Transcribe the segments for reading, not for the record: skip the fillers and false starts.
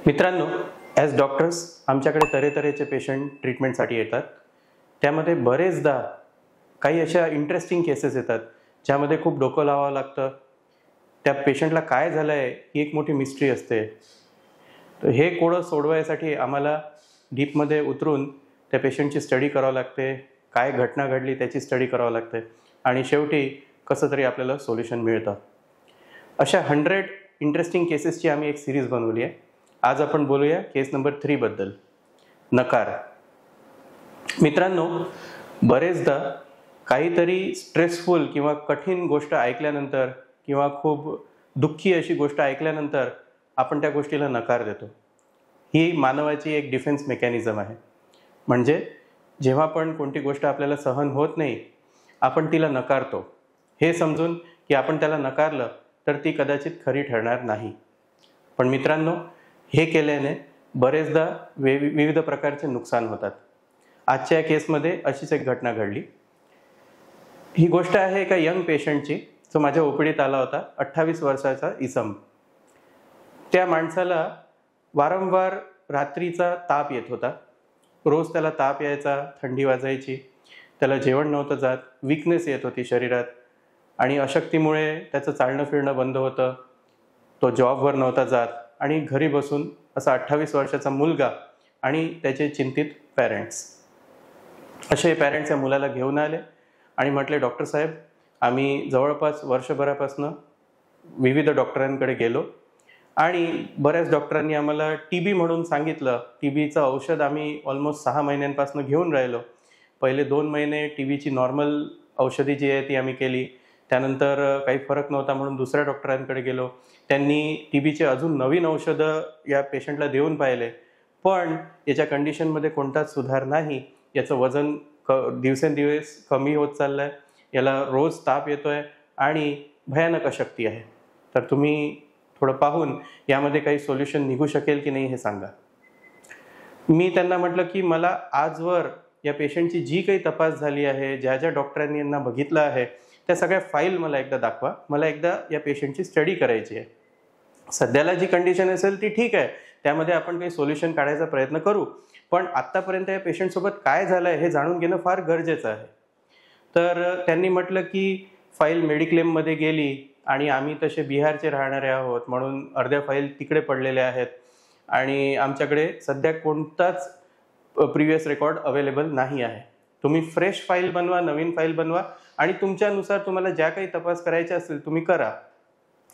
मित्रांनो, as doctors आमच्याकडे तऱ्हेतऱ्हेचे patient ट्रीटमेंटसाठी येतात. त्यामध्ये बरेचदा काही अशा इंटरेस्टिंग केसेस येतात ज्यामध्ये खूप डोकं लावावं लागतं. त्या पेशंटला काय झालं आहे ही एक मोठी मिस्ट्री असते. तर हे कोडं सोडवायसाठी आम्हाला डीपमध्ये उतरून त्या पेशंटची स्टडी करावं लागते, काय घटना घडली त्याची स्टडी करावं लागते आणि शेवटी कसं तरी आपल्याला सोल्युशन मिळतं. अशा 100 इंटरेस्टिंग केसेसची आम्ही एक सिरीज बनवली आहे. आज आपण बोलूया केस नंबर 3 बद्दल, नकार. मित्रांनो, बरेचदा काहीतरी स्ट्रेसफुल किंवा कठीण गोष्ट ऐकल्यानंतर किंवा खूप दुःखी अशी गोष्ट ऐकल्यानंतर आपण त्या गोष्टीला नकार देतो. ही मानवाची एक डिफेन्स मेकॅनिझम आहे. म्हणजे जेव्हा पण कोणती गोष्ट आपल्याला सहन होत नाही, आपण तिला नकारतो, हे समजून की आपण त्याला नकारलं तर ती कदाचित खरी ठरणार नाही. पण मित्रांनो, हे केल्याने बरेचदा विविध प्रकारचे नुकसान होतात. आजच्या या केसमध्ये अशीच एक घटना घडली. ही गोष्ट आहे एका यंग पेशंटची, जो माझ्या ओपीडीत आला होता. 28 वर्षाचा इसम. त्या माणसाला वारंवार रात्रीचा ताप येत होता. रोज त्याला ताप यायचा, थंडी वाजायची, त्याला जेवण नव्हतं जात, वीकनेस येत होती शरीरात आणि अशक्तीमुळे त्याचं चालणं फिरणं बंद होतं. तो जॉबवर नव्हता जात आणि घरी बसून असा 28 वर्षाचा मुलगा आणि त्याचे चिंतित पॅरेंट्स. असे पॅरेंट्स या मुलाला घेऊन आले आणि म्हटले, डॉक्टर साहेब, आम्ही जवळपास वर्षभरापासून विविध डॉक्टरांकडे गेलो आणि बऱ्याच डॉक्टरांनी आम्हाला TB म्हणून सांगितलं. TBचं औषध आम्ही ऑलमोस्ट 6 महिन्यांपासून घेऊन राहिलो. पहिले 2 महिने TBची नॉर्मल औषधी जी आहे ती आम्ही केली. त्यानंतर काही फरक नव्हता म्हणून दुसऱ्या डॉक्टरांकडे गेलो. त्यांनी TBचे अजून नवीन औषधं या पेशंटला देऊन पाहिले, पण याच्या कंडिशनमध्ये कोणताच सुधार नाही. याचं वजन दिवसेंदिवस कमी होत चाललं आहे, याला रोज ताप येतो आहे आणि भयानक अशक्ती आहे. तर तुम्ही थोडं पाहून यामध्ये काही सोल्युशन निघू शकेल की नाही हे सांगा. मी त्यांना म्हटलं की मला आजवर या पेशंटची जी काही तपास झाली आहे, ज्या ज्या डॉक्टरांनी यांना बघितलं आहे, त्या सगळ्या फाईल मला एकदा दाखवा. मला एकदा या पेशंटची स्टडी करायची आहे. सध्याला जी कंडिशन असेल ती ठीक आहे, त्यामध्ये आपण काही सोल्युशन काढायचा प्रयत्न करू, पण आत्तापर्यंत या पेशंटसोबत काय झालं आहे हे जाणून घेणं फार गरजेचं आहे. तर त्यांनी म्हटलं की फाईल मेडिक्लेममध्ये गेली आणि आम्ही तसे बिहारचे राहणारे आहोत म्हणून अर्ध्या फाईल तिकडे पडलेल्या आहेत आणि आमच्याकडे सध्या कोणताच प्रिव्हियस रेकॉर्ड अवेलेबल नाही आहे. तुम्ही फ्रेश फाईल बनवा, नवीन फाईल बनवा आणि तुमच्यानुसार तुम्हाला ज्या काही तपास करायचे असतील तुम्ही करा.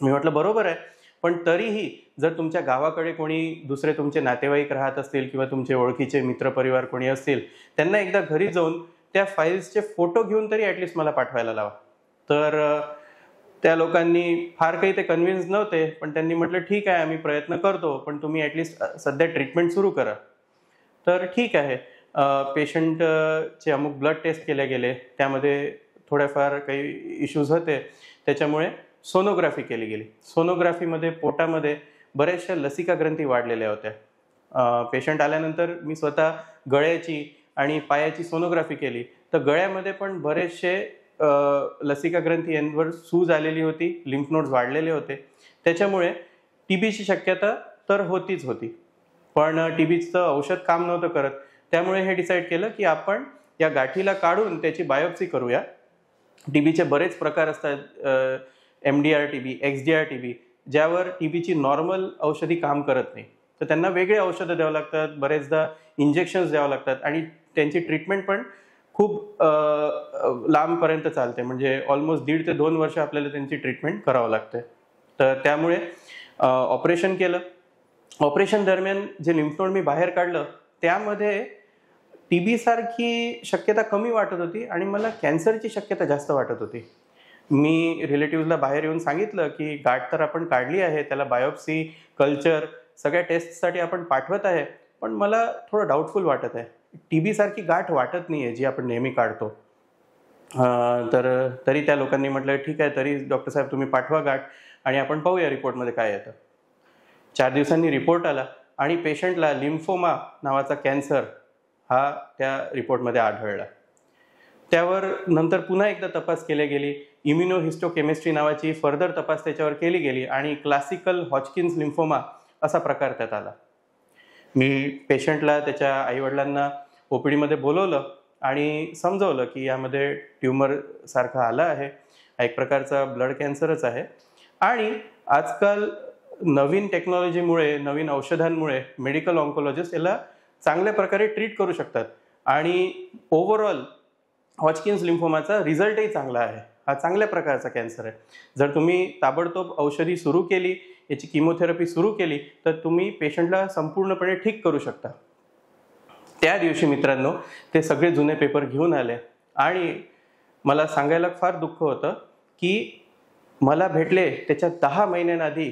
मी म्हटलं बरोबर आहे, पण तरीही जर तुमच्या गावाकडे कोणी दुसरे तुमचे नातेवाईक राहत असतील किंवा तुमचे ओळखीचे मित्रपरिवार कोणी असतील, त्यांना एकदा घरी जाऊन त्या फाईल्सचे फोटो घेऊन तरी ॲटलिस्ट मला पाठवायला लावा. तर त्या लोकांनी फार काही ते कन्व्हिन्स नव्हते, पण त्यांनी म्हटलं ठीक आहे, आम्ही प्रयत्न करतो, पण तुम्ही ॲटलिस्ट सध्या ट्रीटमेंट सुरू करा. तर ठीक आहे. पेशंटचे अमुक ब्लड टेस्ट केले गेले, त्यामध्ये थोड्याफार काही इश्यूज होते, त्याच्यामुळे सोनोग्राफी केली गेली. सोनोग्राफीमध्ये पोटामध्ये बऱ्याचशा लसिका ग्रंथी वाढलेल्या होत्या. पेशंट आल्यानंतर मी स्वतः गळ्याची आणि पायाची सोनोग्राफी केली, तर गळ्यामध्ये पण बरेचसे लसिका ग्रंथी यांवर सूज आलेली होती, लिम्फ नोड्स वाढलेले होते. त्याच्यामुळे TBची शक्यता तर होतीच होती, पण TBचं औषध काम नव्हतं करत. त्यामुळे हे डिसाईड केलं की आपण या गाठीला काढून त्याची बायोप्सी करूया. TBचे बरेच प्रकार असतात, MDR TB, XDR TB, ज्यावर TBची नॉर्मल औषधी काम करत नाही, तर त्यांना वेगळे औषधं द्यावं लागतात, बरेचदा इंजेक्शन्स द्यावं लागतात आणि त्यांची ट्रीटमेंट पण खूप लांबपर्यंत चालते. म्हणजे ऑलमोस्ट 1.5 ते 2 वर्ष आपल्याला त्यांची ट्रीटमेंट करावं लागते. तर त्यामुळे ऑपरेशन केलं. ऑपरेशन दरम्यान जे लिम्फ नोड मी बाहेर काढलं, त्यामध्ये TB सारखी शक्यता कमी वाटत होती आणि मला कॅन्सरची शक्यता जास्त वाटत होती. मी रिलेटिव्हला बाहेर येऊन सांगितलं की गाठ तर आपण काढली आहे, त्याला बायोप्सी, कल्चर सगळ्या टेस्टसाठी आपण पाठवत आहे, पण मला थोडं डाऊटफुल वाटत आहे. TB सारखी गाठ वाटत नाही आहे जी आपण नेहमी काढतो. तर तरी त्या लोकांनी म्हटलं ठीक आहे, तरी डॉक्टर साहेब तुम्ही पाठवा गाठ आणि आपण पाहूया रिपोर्टमध्ये काय येतं. 4 दिवसांनी रिपोर्ट आला आणि पेशंटला लिम्फोमा नावाचा कॅन्सर हा त्या रिपोर्टमध्ये आढळला. त्यावर नंतर पुन्हा एकदा तपास केले गेली. इम्युनोहिस्टोकेमिस्ट्री नावाची फर्दर तपास त्याच्यावर केली गेली आणि क्लासिकल हॉजकिन्स लिम्फोमा असा प्रकार त्यात आला. मी पेशंटला त्याच्या आईवडिलांना OPD बोलवलं आणि समजवलं की यामध्ये ट्यूमर सारखं आलं आहे, हा एक प्रकारचा ब्लड कॅन्सरच आहे आणि आजकाल नवीन टेक्नॉलॉजीमुळे, नवीन औषधांमुळे मेडिकल ऑन्कोलॉजिस्ट याला चांगल्या प्रकारे ट्रीट करू शकतात आणि ओव्हरऑल हॉजकिन्स लिम्फोमाचा रिझल्टही चांगला आहे. हा चांगल्या प्रकारचा कॅन्सर आहे. जर तुम्ही ताबडतोब औषधी सुरू केली, याची किमोथेरपी सुरू केली, तर तुम्ही पेशंटला संपूर्णपणे ठीक करू शकता. त्या दिवशी मित्रांनो ते सगळे जुने पेपर घेऊन आले आणि मला सांगायला फार दुःख होतं की मला भेटले त्याच्या 10 महिन्यांआधी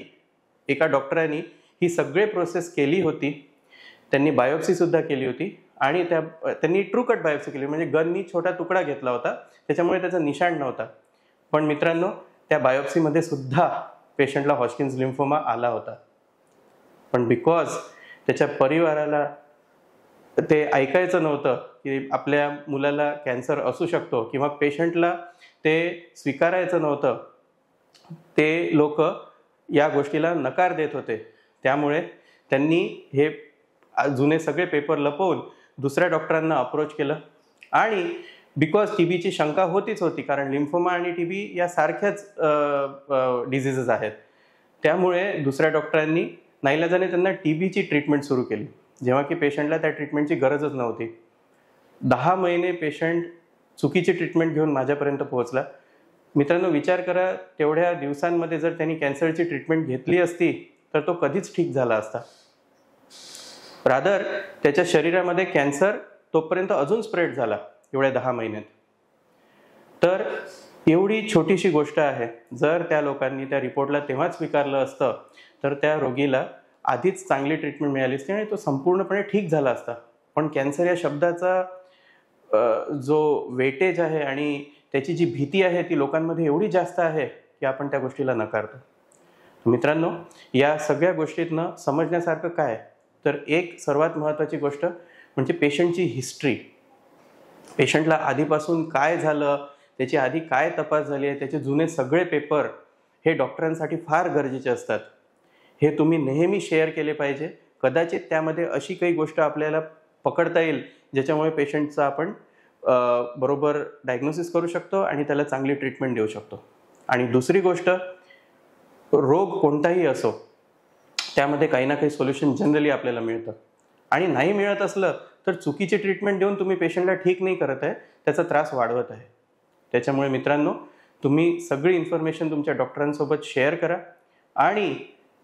एका डॉक्टरांनी ही सगळी प्रोसेस केली होती. त्यांनी बायोप्सीसुद्धा केली होती आणि त्यांनी ट्रू कट बायोप्सी केली, म्हणजे गननी छोटा तुकडा घेतला होता, त्याच्यामुळे त्याचा निशाण नव्हता. पण मित्रांनो त्या बायोप्सीमध्ये सुद्धा पेशंटला हॉजकिन्स लिम्फोमा आला होता. पण बिकॉज त्याच्या परिवाराला ते ऐकायचं नव्हतं की आपल्या मुलाला कॅन्सर असू शकतो किंवा पेशंटला ते स्वीकारायचं नव्हतं, ते लोक या गोष्टीला नकार देत होते. त्यामुळे त्यांनी हे जुने सगळे पेपर लपवून दुसऱ्या डॉक्टरांना अप्रोच केलं आणि बिकॉज TBची शंका होतीच होती, कारण लिम्फोमा आणि TB या सारख्याच डिझिजेस आहेत. त्यामुळे दुसऱ्या डॉक्टरांनी नाईलाजाने त्यांना TBची ट्रीटमेंट सुरू केली, जेव्हा की पेशंटला त्या ट्रीटमेंटची गरजच नव्हती. 10 महिने पेशंट चुकीची ट्रीटमेंट घेऊन माझ्यापर्यंत पोहोचला. मित्रांनो विचार करा, तेवढ्या दिवसांमध्ये जर त्यांनी कॅन्सरची ट्रीटमेंट घेतली असती तर तो कधीच ठीक झाला असता. रादर त्याच्या शरीरामध्ये कॅन्सर तोपर्यंत अजून स्प्रेड झाला एवढ्या 10 महिन्यात. तर एवढी छोटीशी गोष्ट आहे, जर त्या लोकांनी त्या रिपोर्टला तेव्हाच स्वीकारलं असतं तर त्या रोगीला आधीच चांगली ट्रीटमेंट मिळाली असती आणि तो संपूर्णपणे ठीक झाला असता. पण कॅन्सर या शब्दाचा जो वेटेज आहे आणि त्याची जी भीती आहे ती लोकांमध्ये एवढी जास्त आहे की आपण त्या गोष्टीला नकारतो. मित्रांनो या सगळ्या गोष्टीतनं समजण्यासारखं काय, तर एक सर्वात महत्त्वाची गोष्ट म्हणजे पेशंटची हिस्ट्री. पेशंटला आधीपासून काय झालं, त्याची आधी काय तपास झाली आहे, त्याचे जुने सगळे पेपर हे डॉक्टरांसाठी फार गरजेचे असतात. हे तुम्ही नेहमी शेअर केले पाहिजे. कदाचित त्यामध्ये अशी काही गोष्ट आपल्याला पकडता येईल ज्याच्यामुळे पेशंटचा आपण बरोबर डायग्नोसिस करू शकतो आणि त्याला चांगली ट्रीटमेंट देऊ शकतो. आणि दुसरी गोष्ट, रोग कोणताही असो त्यामध्ये काही ना काही सोल्युशन जनरली आपल्याला मिळतं आणि नाही मिळत असलं तर चुकीची ट्रीटमेंट देऊन तुम्ही पेशंटला ठीक नाही करत आहे, त्याचा त्रास वाढवत आहे. त्याच्यामुळे मित्रांनो तुम्ही सगळी इन्फॉर्मेशन तुमच्या डॉक्टरांसोबत शेअर करा आणि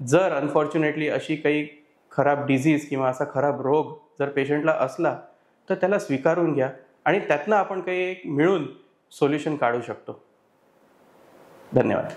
जर अनफॉर्च्युनेटली अशी काही खराब डिझीज किंवा असा खराब रोग जर पेशंटला असला तर त्याला स्वीकारून घ्या आणि त्यातनं आपण काही एक मिळून सोल्युशन काढू शकतो. धन्यवाद.